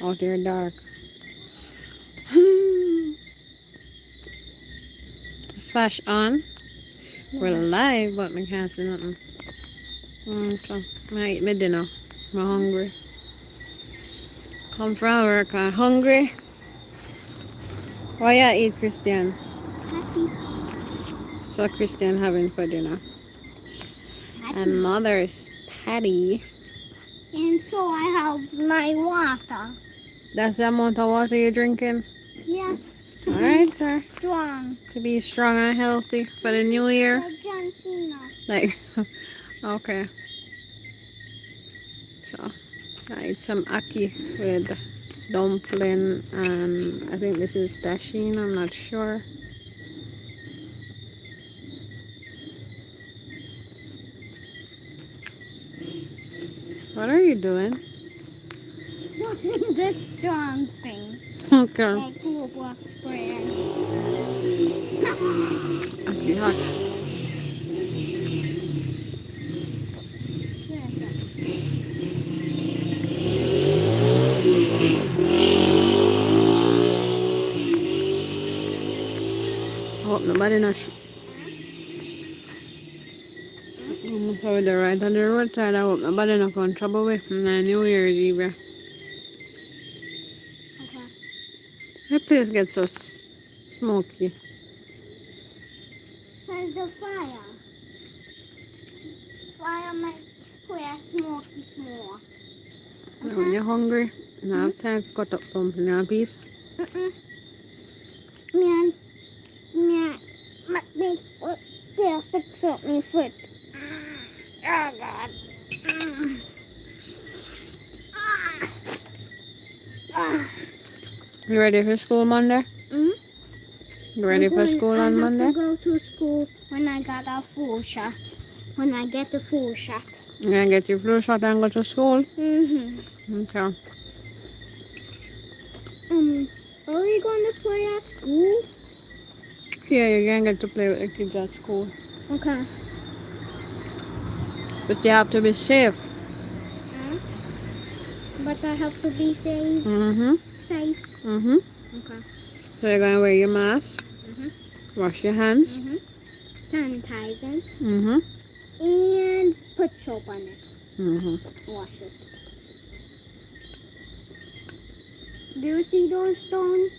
Out here dark. Flash on. We're live, but I can't see nothing. So, I eat my dinner. I'm hungry. Come from work, I'm hungry. What you eat, Christian? Patty. So Christian having for dinner. Patty. And mother's patty. And so I have my water. That's the amount of water you're drinking? Yes. To Alright, be sir. strong. To be strong and healthy for the new year. Like John Cena. Like, okay. So, I eat some aki with dumpling and I think this is dasheen, I'm not sure. What are you doing? The strong thing. Okay. Like toolbox brand. Aki hot. I hope nobody not so with the right on the roadside. I hope nobody not going trouble with from the New Year's Eve. Okay. The place gets so smoky. There's the fire. Fire makes square smoky small. And when you're hungry and I have time to cut up dumpling in a piece. Man, let me foot there, fix up my foot. Oh God. You ready for school Monday? Mm? You ready for school on Monday? I have to go to school when I got a full shot. When I get the full shot. You're gonna get your flu shot and go to school? Mm-hmm. Okay. Are we going to play at school? Yeah, you're gonna get to play with the kids at school. Okay. But you have to be safe. But I have to be safe. Mm-hmm. Safe. Mm-hmm. Okay. So you're gonna wear your mask, wash your hands, Sanitizing. And put soap on it. Wash it. Do you see those stones?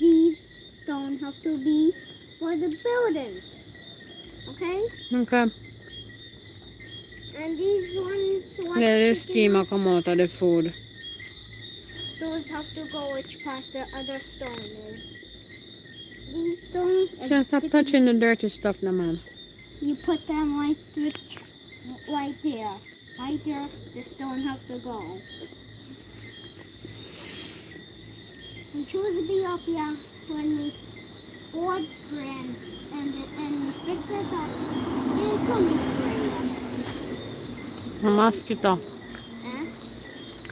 These stones have to be for the building. Okay? Okay. And these ones, what Yeah, the steam will come out of the food. those have to go which part the other stone is. These stones, So stop touching the dirty stuff now, man. you put them right there. Right there. Right there, the stone have to go. We choose to be up here when we board strand and we fix it up and some spray on it. A mosquito.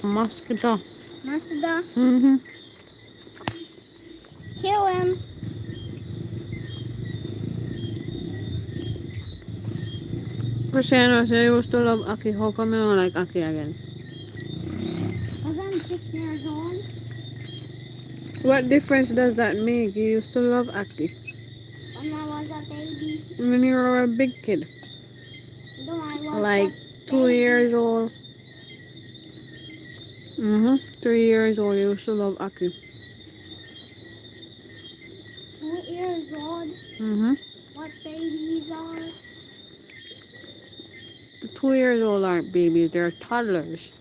A mosquito. Masada, kill him. Christiana said you used to love Aki. How come you don't like Aki again? Because I'm 6 years old. What difference does that make? You used to love Aki. When I was a baby. When you were a big kid. Though I was Like a 2 baby. years old. 3 years old, you used to love Aki. 2 years old. What babies are? 2 years old aren't babies, they're toddlers.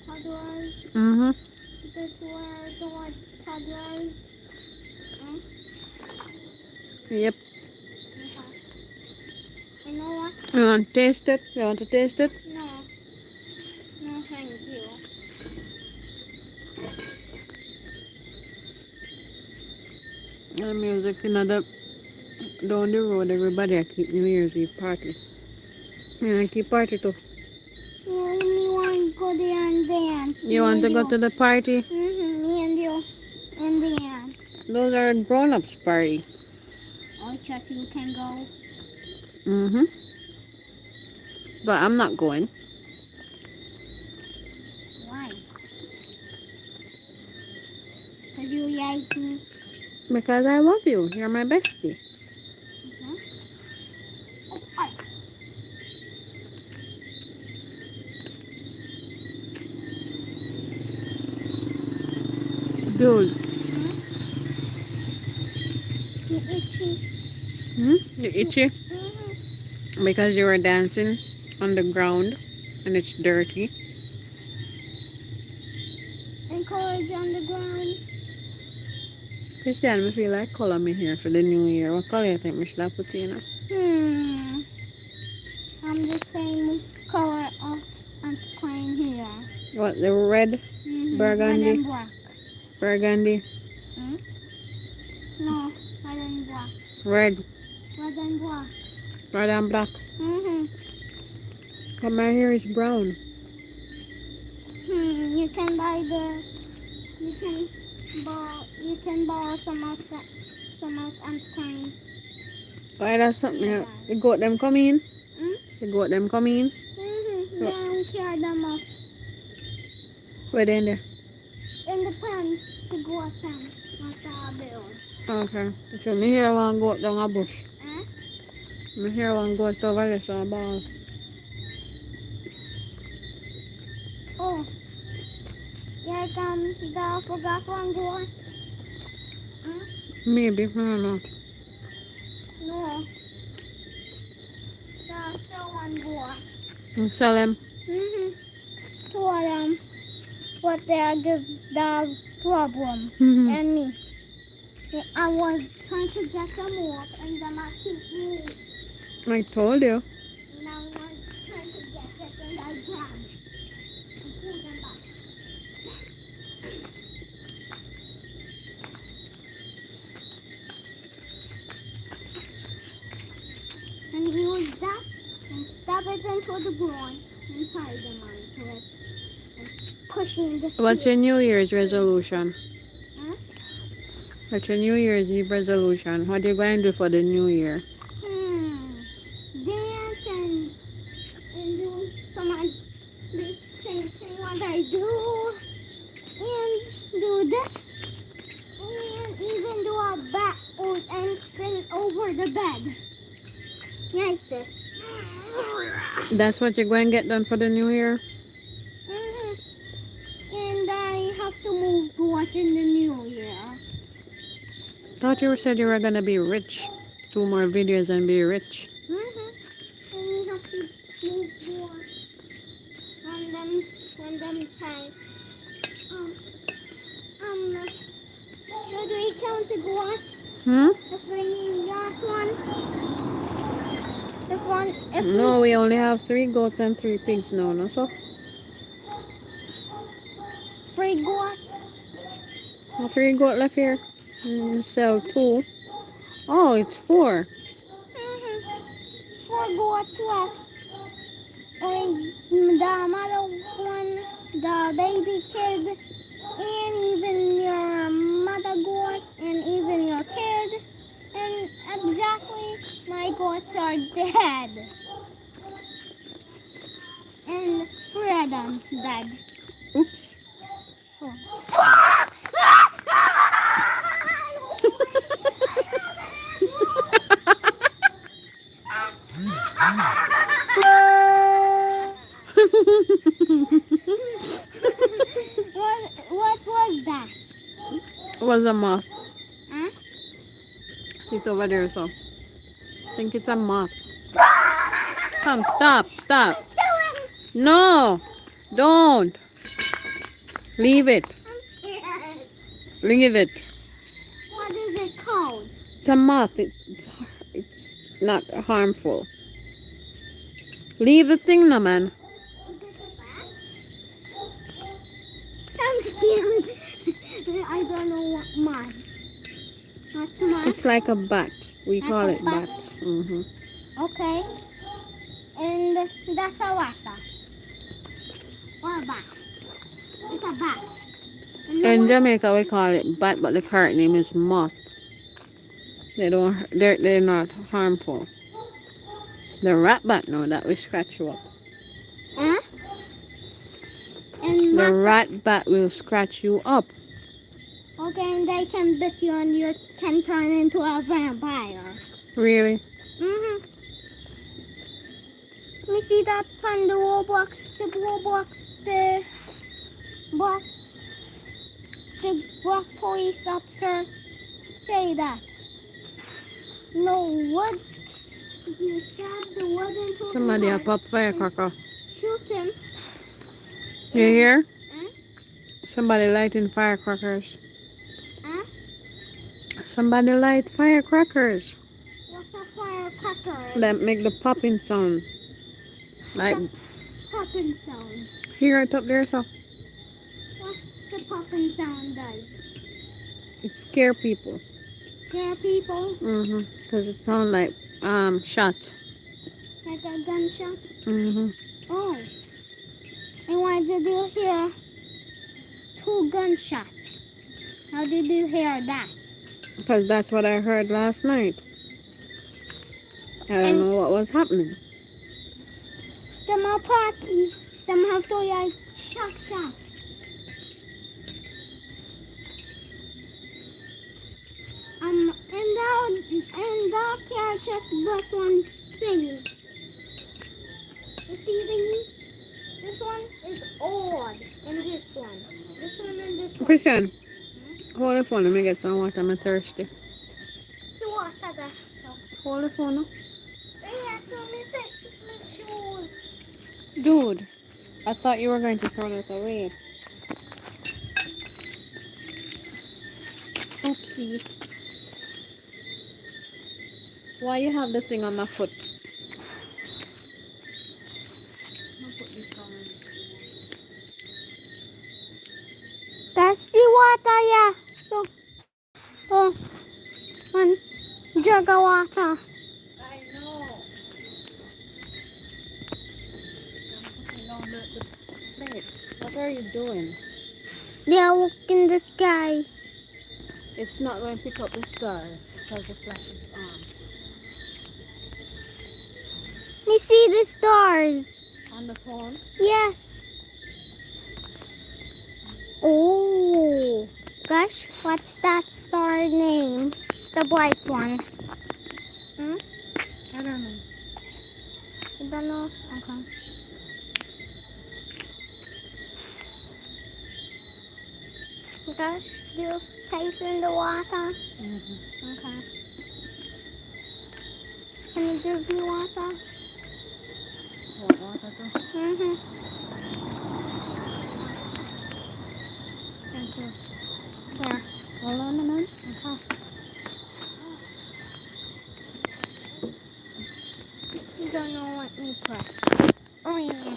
Toddlers. That's where the word toddlers. Yep. Okay. You know what? You want to taste it? You want to taste it? No. No, thank you. The music in the down the road, everybody I keep New Year's Eve party. Yeah, I keep party too. Yeah, me want to go there and dance. You want to go to the party? Me and you. And dance. Those are grown-ups party. Oh, just you can go. But I'm not going. Why? you like me? Because I love you. You're my bestie. Mhm. Oh, I. Dude. Hmm? You itchy. You itchy? Mm-hmm. Because you were dancing on the ground and it's dirty. Encourage on the ground. Christian, I feel like color me here for the new year. What color you think I should have put in? Hmm. I'm the same color of I'm playing here. What, the red? Red Burgundy? and black. Burgundy? Hmm? No, red and black. Red. Red and black. Red and black. Mm-hmm. But my hair is brown. You can buy the. You can borrow. You can borrow some of Aunt Queen. Why that's something? Here, The guys. goat them come in? Hmm? The goat them come in? They What? don't care them up Where they in there? in the pen to go up pen. Not the bill. Okay. So me here one goat down a bush. Eh? Me here one goat over there so a ball. Oh, yeah, the forgot one go. Hmm? Maybe, I don't know. No, the still one go. And sell them. Two of them. What they are the problem and me. I was trying to get them off and then I keep moving. I told you. And I was trying to get it and I grabbed and pulled them back. And he was that and stab it into the ground and tie them onto it and pushing the What's stick. your New Year's resolution? Huh? What's your New Year's Eve resolution? What are you going to do for the New Year? Dance and do some of the same thing what I do and do this and even do a back and spin over the bed like this. That's what you're going to get done for the New Year? Mhm. And I have to move what in the new year. Thought you said you were going to be rich. 2 more videos and be rich. And we have to move what when them time. Um, um, should we count the goats? Hmm? The three last one? If one, if No, we only have 3 goats and 3 pigs now, no so? three goats, 3 goat left here. Sell 2. Oh, it's 4. four goats left. The mother one, the baby kid, and even your mother goat, and even your kid, and exactly my goats are dead, and 3 of them dead. Oops. What was that? Was a moth. Huh? Sit over there, so. Think it's a moth. Come, stop, stop. No, don't. Leave it. I'm scared. Leave it. What is it called? It's a moth. It's not harmful. Leave the thing now, man. Is it a bat? I'm scared. I don't know what mine. What's mine? It's like a bat. We Like call a it bat? bats. Okay. And that's a rata. Or a bat. It's a bat. And no In one- Jamaica, we call it bat, but the correct name is moth. They're not harmful. The rat bat, no, that will scratch you up. Huh? And The what? rat bat will scratch you up. Okay, and they can bit you and you can turn into a vampire. Really? Mm-hmm. Let me see that on the Roblox, block, the block police officer say that. No wood. If you stab the wood into his Somebody a head pop and firecracker. shoot him. You And, hear? huh? Somebody lighting firecrackers. Huh? Somebody light firecrackers. What's a firecracker? That make the popping sound. Like, The popping sound. hear it up there, so What the popping sound does? it scare people. Scare people Because it sound like shots. like a gunshot. Mm-hmm. Oh, and why did you hear two gunshots? How did you hear that? Because that's what I heard last night. I don't And know what was happening. them are party. Them have to like shot. And the car just bust one thing. You see these? This one is old, and this one. This one and this one. Christian, hold the phone. Let me get some water. I'm thirsty. So what are that? So, Hold the phone. yeah, so me fix my shoes. Dude, I thought you were going to throw it away. Oopsie. Why you have the thing on my foot? I'll put this on. That's the water, yeah. So, oh, one jug of water. I know. I'm putting down the plate. What are you doing? They are walking the sky. It's not going to pick up the stars because the flash is Me see the stars. on. On the phone? Yes. Oh, gosh, what's that star name? The bright one. Hmm? I don't know. You don't know? Okay. Gosh, you taste in the water? Mm-hmm. Okay. Can you give me water? Want water too? Mm-hmm. Thank you. Here. Hold on a minute. Okay. You don't know what me press. Oh, yeah.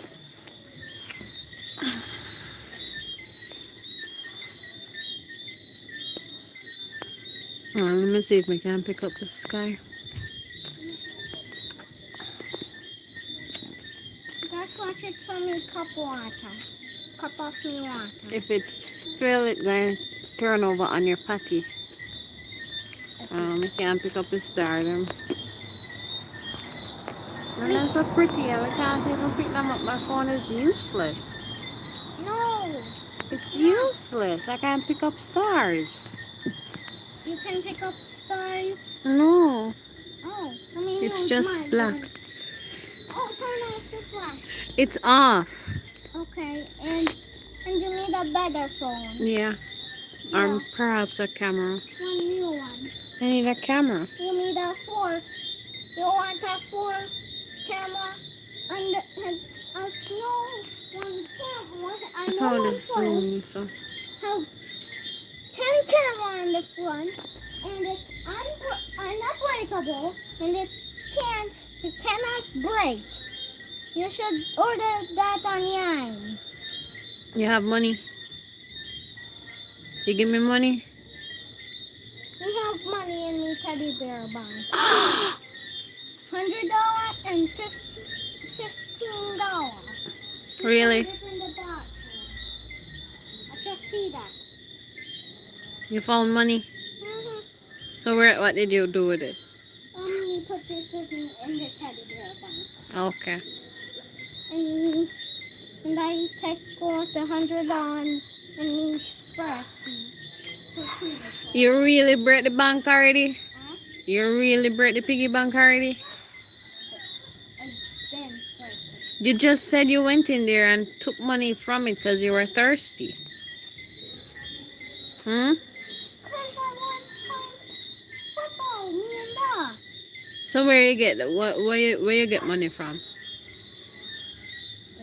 Let me see if we can pick up the sky. Just watch it for me, cup water. Cup of me water. If it spill, it going to turn over on your patty. You can't pick up the star them. And they're so pretty. I can't even pick them up. My phone is useless. No. It's Yeah. useless. I can't pick up stars. You can pick up stars. No. Oh, let me It's use just mine. black. Then. Oh, turn off the flash. It's off. Okay, and you need a better phone. Yeah. Yeah. Or perhaps a camera. One new one. I need a camera. You need a 4. You want a 4 camera and a no one camera. I know How one this phone zoom so. have 10 camera in the front and it's unbreakable and it cannot break. You should order that online. You have money? You give me money? We have money in the teddy bear bank. $100 and $15. Really? It's in the box. I just see that. You found money? Mm-hmm. So what did you do with it? We put this in the teddy bear bank. Okay. And I take out $100 and me first. You really break the bank already? Huh? You really break the piggy bank already? Then first. You just said you went in there and took money from it because you were thirsty. Hmm? Cause I want some football, me and Ma. So where you get where you get money from? The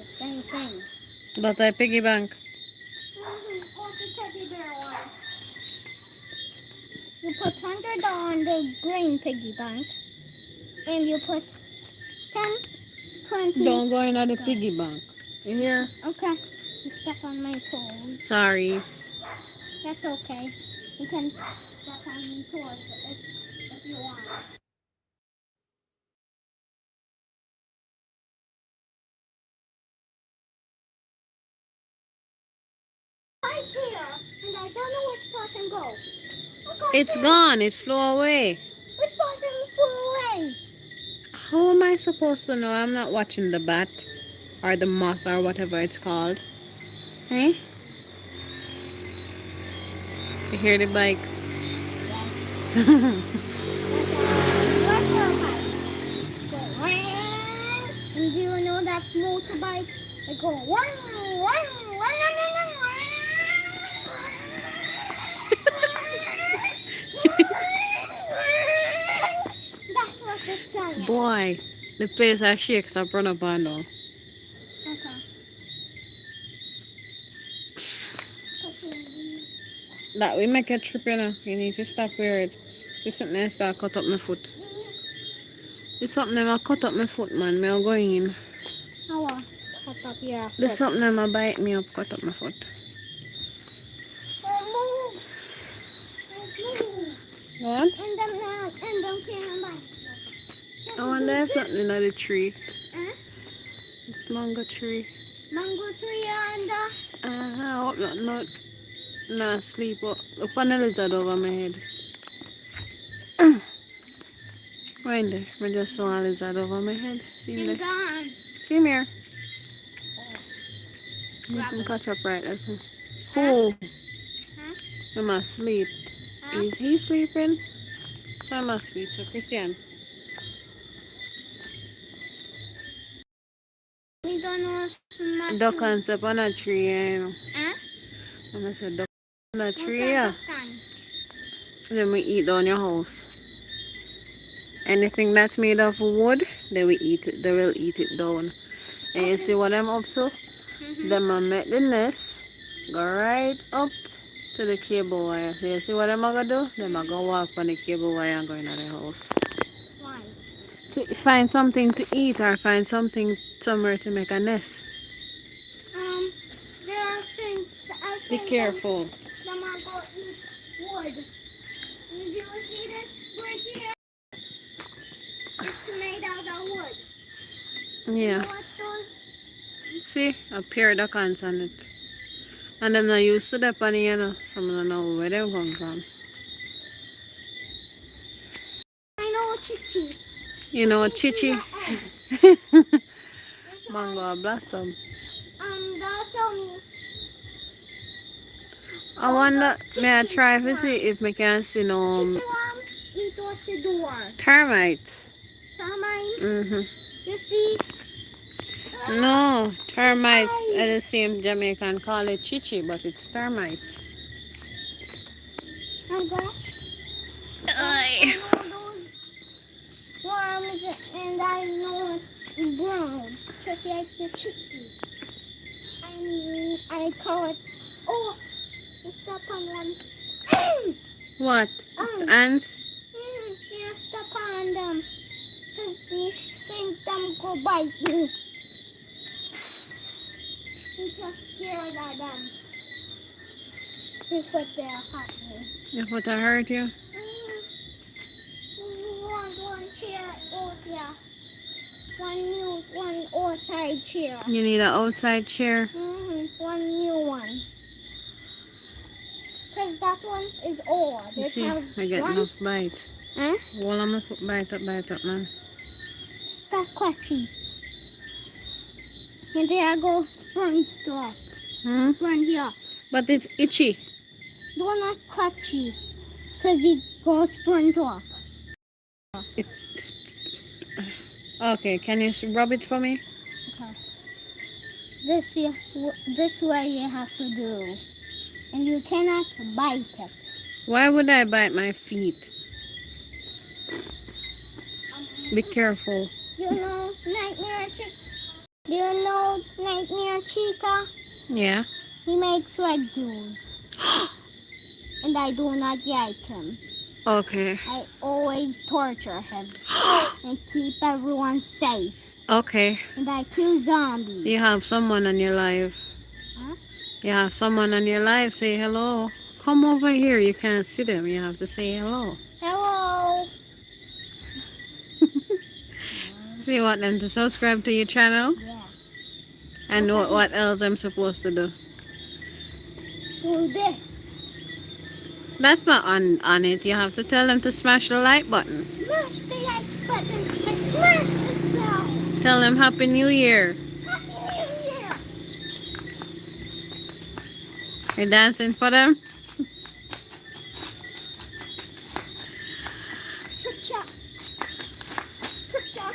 same thing. That I piggy bank. Or the teddy bear one. You put $100 on the green piggy bank, and you put 10, 20. Don't go in the piggy bank. You hear? Okay. You step on my toes. Sorry. That's okay. You can step on my toes if you want. Right here, and I don't know which button go. It's gone. It flew away. Which button flew away? How am I supposed to know? I'm not watching the bat or the moth or whatever it's called. Hey? You hear the bike? Yes. And do you know that motorbike? They go one, one, one, That's what it's saying. Boy, the place I shakes up run up and down. Okay. That we make a trip, you know. You need to stop weird. It's something that start cut up my foot. It's something that cut up my foot, man. Me go in. How cut up your foot? There's something that bite me up, cut up my foot. Move. Move. What? And them can't bite. I wonder if something in the tree. Huh? It's mango tree. Mango tree and I hope not sleep. The panel lizard over my head. Right there. I just saw a lizard over my head. See and there. gone. Come here. You Grab can it. catch up right there. Huh? Oh, Huh? I must sleep. Huh? Is he sleeping? So I must sleep. So Christian. We don't know if we must Duck sleep. and step on a tree, you know. Huh? And I said duck on a What's tree, that yeah. duck time? Then we eat down your house. Anything that's made of wood, they will eat it. They will eat it down. And you see what I'm up to? Them I make the nest, go right up to the cable wire. So you see what I'm gonna do? Them I go walk on the cable wire and go into the house. Why? To find something to eat or find something somewhere to make a nest. There are things I Be think careful. them are going to eat wood. Did you see this right here? It's made out of wood. You Yeah. know what those? See? A pair of ducks on it. And them not used to that funny, you know. Some don't know where they come from. I know chichi. You know, Chichi chichi. is an egg. Mango blossom. They'll tell me. I Oh, wonder, the may I chichi try to worm. see if I can see no Chichi worm eat what you do. termites. Termite. Mm-hmm. You see? No, termites Hi. are the same Jamaican call it chichi, but it's termites. Oh gosh. Aye. I know those worms and I know it's brown. Just like the chichi. And I call it. Oh, you step on one. What? It's ants? You step on them. You think them go bite me. You just scared of them. This what they're hurting me. If what I hurt you? We want one chair out here. One outside chair. You need an outside chair? One new one. Because that one is old. You It see, has I get one. enough bite. Huh? Well, I'm gonna bite up, man. Stop quacky. And there I go sprint up. Hmm? Sprint here. But it's itchy. Do not touch it, because it goes sprint off. Okay, can you rub it for me? Okay. This way you have to do. And you cannot bite it. Why would I bite my feet? Be careful. You know Nightmare Chica? Do you know Nightmare Chica? Yeah. He makes red juice. And I do not like him. Okay. I always torture him. And keep everyone safe. Okay. And I kill zombies. You have someone on your live. Huh? You have someone on your live. Say hello. Come over here. You can't see them. You have to say hello. Hello. So you want them to subscribe to your channel? Yeah. And what else I'm supposed to do? Do this. That's not on it. You have to tell them to smash the like button. Smash the like button and smash the bell. Tell them Happy New Year. Happy New Year. You're dancing for them? Trick shot. Trick shot.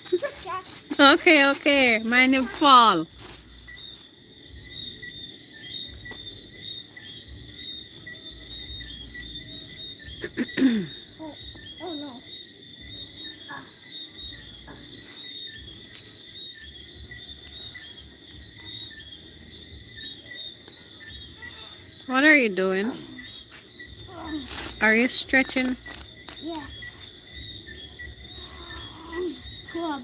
Trick shot. Okay. Mind you fall. Oh no. What are you doing? Are you stretching? Yes. Club.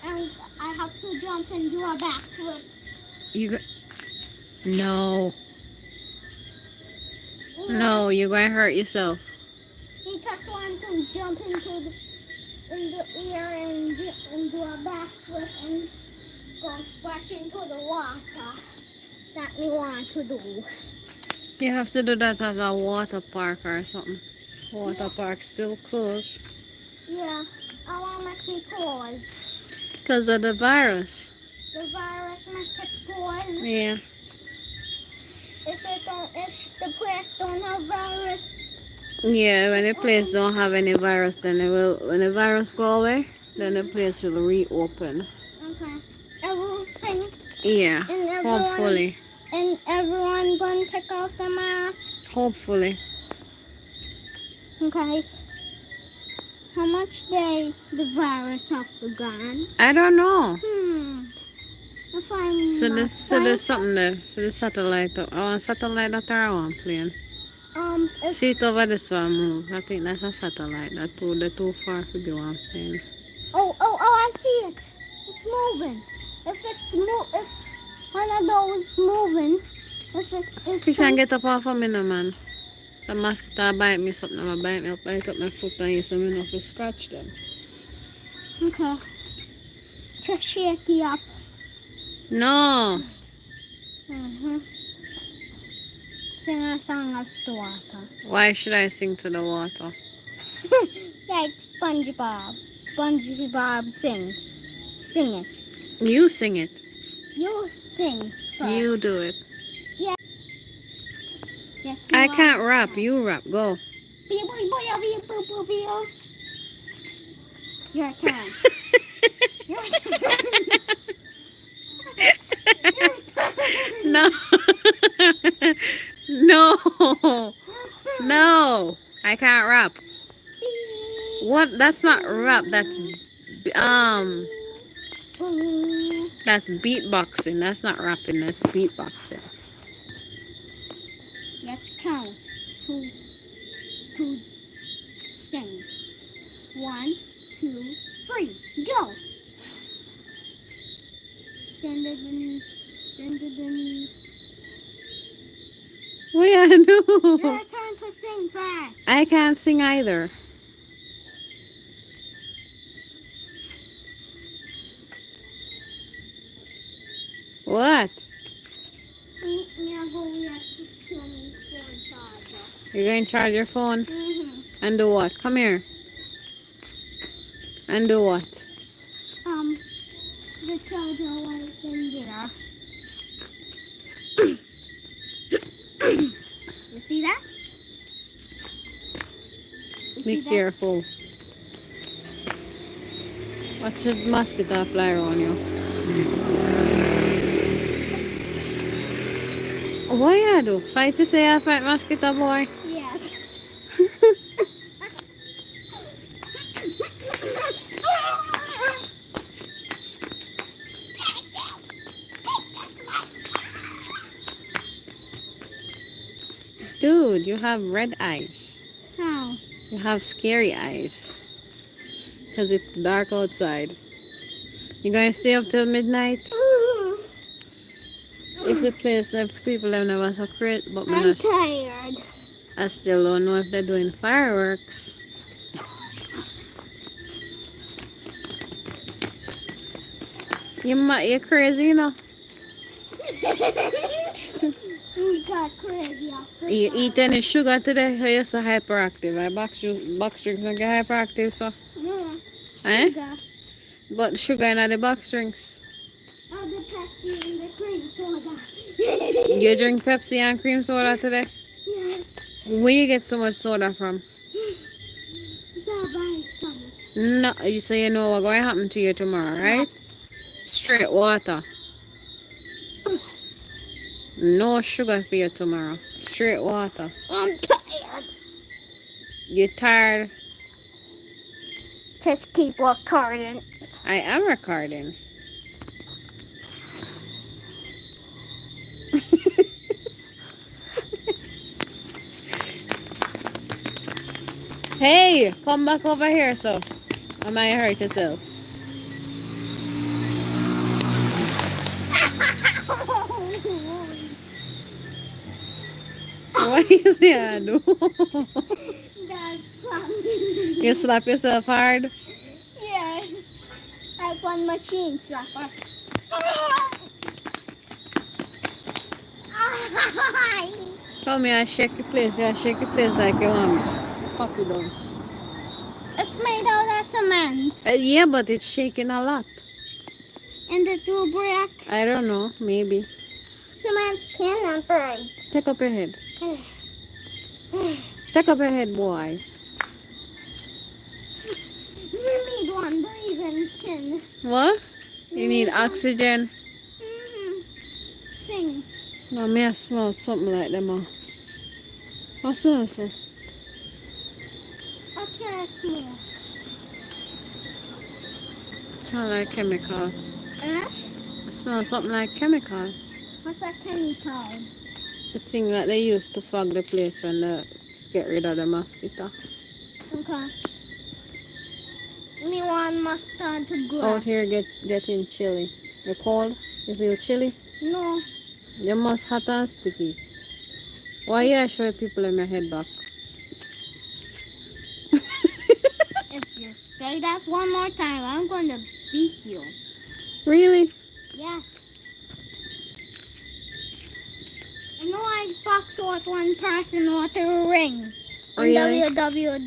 And I have to jump and do a backflip. No. No, you're going to hurt yourself. He just wants to jump into in the air and do a backflip and go splash into the water. That we want to do. You have to do that at a water park or something. Water park still closed. Yeah, I want to make it pause. Because of the virus. The virus makes it pause. Yeah. If the place don't have virus. Yeah, when the place don't have any virus, then it will. When the virus go away, then the place will reopen. Okay. Everything. Yeah. And everyone, Hopefully. And everyone gonna take off the mask. Hopefully. Okay. How much days the virus have to gone? I don't know. If I'm So not there's something there. So the satellite. I want satellite that I want plane. if See it over this one move. I think that's a satellite. They're too far to be one plane. I see it. It's moving. If one of those moving, if Fish and get up off of me no man. The mosquito bite me something. I bite up my foot and you so me know if you scratch them. okay, just shake it up. No. Sing a song of the water. Why should I sing to the water? Like SpongeBob. SpongeBob sing it. You sing it. You sing first. You do it. Yes, I can't rap. You rap. Go. Your turn. Your turn. Your turn. No. No. No. I can't rap. What? That's not rap. That's beatboxing. That's not rapping. That's beatboxing. Let's count to sing. 1, 2, 3, go. Dun, dun, dun, dun, dun, dun. What do I Your do? turn to sing first. I can't sing either. What? You're going to charge your phone? And do what? Come here. And do what? The charger was in there. You see that? You Be see that? careful. Watch the mosquito fly around you. What you do? Fight to say I fight mosquito boy? Yes. Dude, you have red eyes. How? You have scary eyes. Because it's dark outside. You gonna stay up till midnight? If the place, if people have never so great, but I'm tired. I still don't know if they're doing fireworks. You're crazy, you know. You got crazy after You that. eat any sugar today? Or you're so hyperactive. I box drinks don't get hyperactive, so. No, Eh? sugar. But sugar in the box drinks. Oh, the Pepsi and the cream soda. You drink Pepsi and cream soda today? Yes. Where you get so much soda from? Go buy some. No, so you know what's going to happen to you tomorrow, right? Straight water. No sugar for you tomorrow. Straight water. I'm tired. You tired? Just keep recording. I am recording. Hey, come back over here, so I might hurt yourself. What you say I do? That's funny. You slap yourself hard? Yes. I found machine slapper. Come here, shake your place. Yeah, shake your place like you want me. Pop it down. It's made out of cement. Yeah, but it's shaking a lot. And it will break. I don't know. Maybe. Cement cannot break. Take up your head. Take up your head, boy. We need one breathing thing. What? You need oxygen? Thing. No, me I smell something like them. What smell so? Okay, smell. Smell like chemical. Huh? I smell something like chemical. What's that chemical? The thing that they use to fog the place when they get rid of the mosquito. Okay. Me want mustard to go. Out here getting chilly. You cold? You feel chilly? No. You must hot and sticky. Why you show people in my head back? If you say that one more time, I'm going to beat you. Really? Yes. I know I boxed with one person with a ring. Really? In WWE.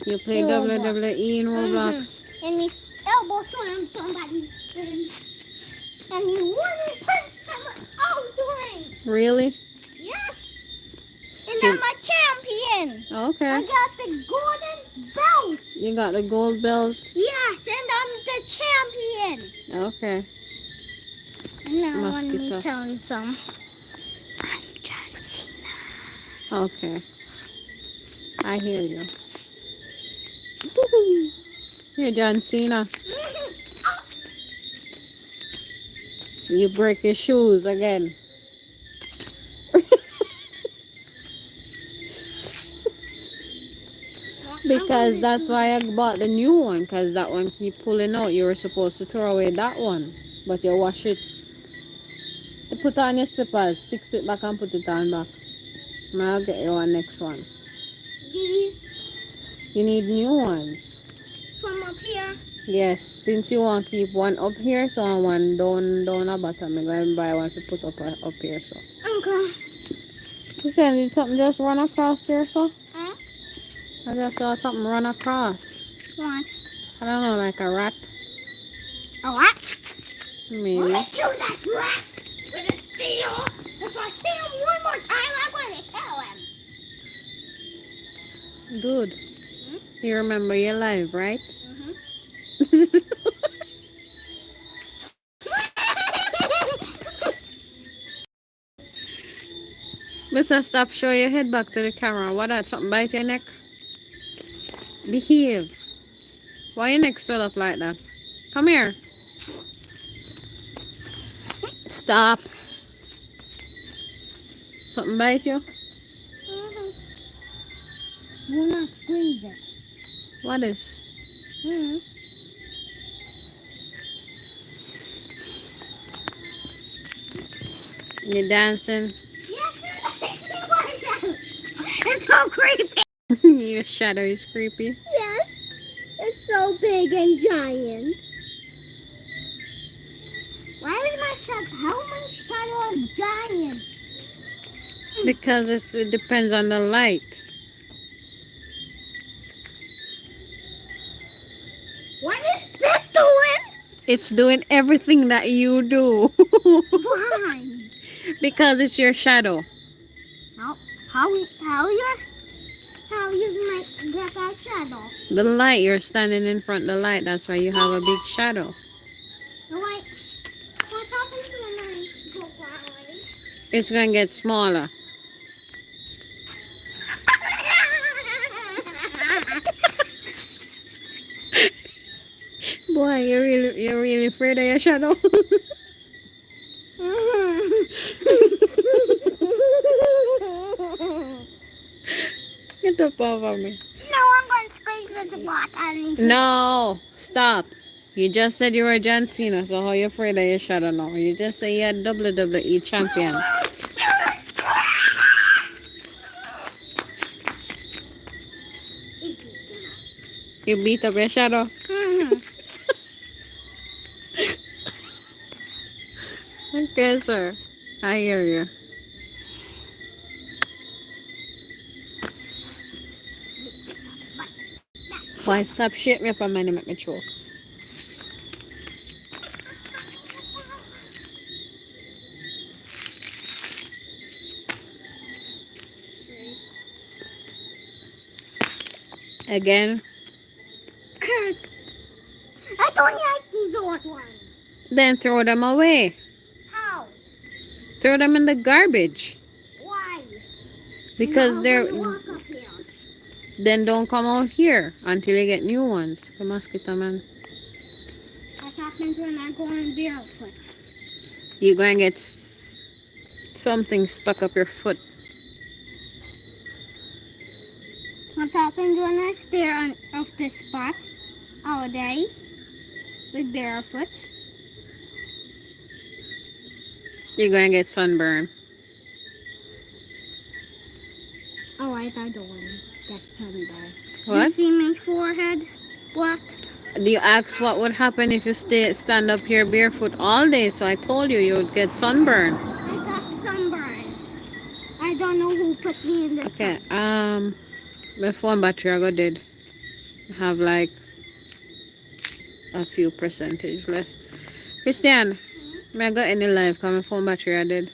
You play Roblox. WWE in Roblox? And he elbow slam somebody. And he wouldn't punch someone out the ring. Really? Yes. And I'm a champion. Okay. I got the golden belt. You got the gold belt? Yes, and I'm the champion. Okay. And now let me Mosquito. tell you some. I'm John Cena. Okay. I hear you. You're John Cena. You break your shoes again. Because that's why I bought the new one. Because that one keep pulling out. You were supposed to throw away that one. But you wash it. You put on your slippers. Fix it back and put it on back. I'll get you one next one. These You need new ones. from up here. Yes. Since you want to keep one up here, so one down the bottom. I'm going to buy one to put up here. So. Okay. You said did something just run across there, so? Huh? I just saw something run across. What? I don't know, like a rat? A what? Maybe. Let's do that rat with a steel. If I see him one more time, I'm going to kill him. Good. You remember your life, right? Mister, stop. Show your head back to the camera. What that? Something bite your neck? Behave. Why your neck swell up like that? Come here. Stop. Something bite you? You're not squeezing. What is? You dancing? It's so creepy. Your shadow is creepy. Yes, it's so big and giant. Why is my shadow? How my shadow is giant? Because it depends on the light. What is this doing? It's doing everything that you do. Why? Because it's your shadow. How you might get that shadow? The light, you're standing in front of the light. That's why you have a big shadow. The light. What happens when I go far away? It's going to get smaller. Boy, you're really afraid of your shadow. Get up over me. No, I'm going to squeeze this water. No, stop. You just said you were John Cena, so how you afraid of your shadow now? You just say you're WWE champion. You beat up your shadow? Okay, sir. I hear you. Why stop shaking me up a minute, make me choke. Again? I don't like these old ones. Then throw them away. How? Throw them in the garbage. Why? Because No, they're... I'm gonna walk up here. Then don't come out here until you get new ones. The mosquito man. What happens when I go on barefoot? You're going to get something stuck up your foot. What happens when I stare on off this spot all day with barefoot? You're going to get sunburn. Oh, I thought the one get sunburned. What? You see my forehead? What? Do you ask what would happen if you stand up here barefoot all day? So I told you would get sunburn. I got sunburn. I don't know who put me in this. Okay, my phone battery I got dead. I have like a few percentage left. Christian, may I got any life because my phone battery I dead.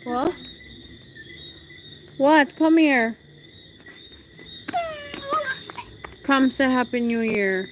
What? What? Come here. Come say Happy New Year.